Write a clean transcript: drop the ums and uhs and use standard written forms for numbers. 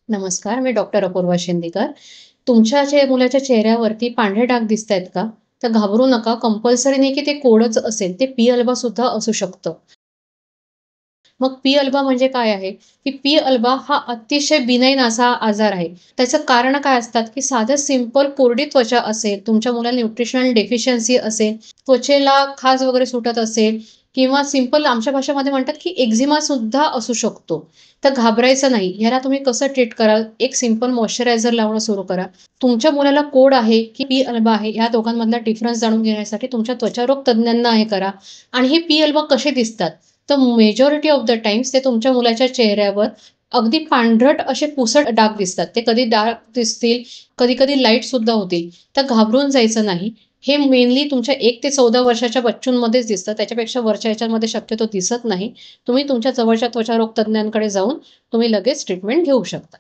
नमस्कार, मी डॉक्टर अपूर्वा शिंदेकर. तुमच्या मुलाच्या चेहऱ्यावरती पांढरे डाग दिसतायत का? तर घाबरू नका. कंपल्सरी नाही की ते कोडच असेल. ते पी अल्बा सुद्धा असू शकतं. मग पी अल्बा म्हणजे काय आहे? की पी अल्बा हा अतिशय बिनाईन असा आजार आहे. त्याचं कारण काय असतात, की साधं सिंपल कोरडी त्वचा असेल, तुमच्या मुलाला न्यूट्रिशनल डेफिशियन्सी असेल, त्वचेला खाज वगैरे सुटत असेल किंवा सिंपल आमच्या भाषेमध्ये म्हणतात, की एक्झिमा सुद्धा असू शकतो. तर घाबरायचं नाही. ह्याला तुम्ही कसं ट्रीट कराल? एक सिंपल मॉइश्चरायझर लावणं सुरू करा. तुमच्या मुलाला कोड आहे, की पी अल्बा आहे, या दोघांमधला डिफरन्स जाणून घेण्यासाठी तुमच्या त्वचारोग तज्ञांना हे करा. आणि हे पी अल्बा कसे दिसतात? तर मेजॉरिटी ऑफ द टाईम्स ते तुमच्या मुलाच्या चेहऱ्यावर अगदी पांढरट असे पुसट डाग दिसतात. ते कधी डार्क दिसतील, कधी-कधी लाईटसुद्धा होतील. तर घाबरून जायचं नाही. हे मेनली तुमच्या 1 ते 14 वर्षाच्या बच्चूंमध्येच दिसतं. त्याच्यापेक्षा वरच्या ह्याच्यामध्ये शक्यतो दिसत नाही. तुम्ही तुमच्या जवळच्या त्वचारोग तज्ञांकडे जाऊन तुम्ही लगेच ट्रीटमेंट घेऊ शकता.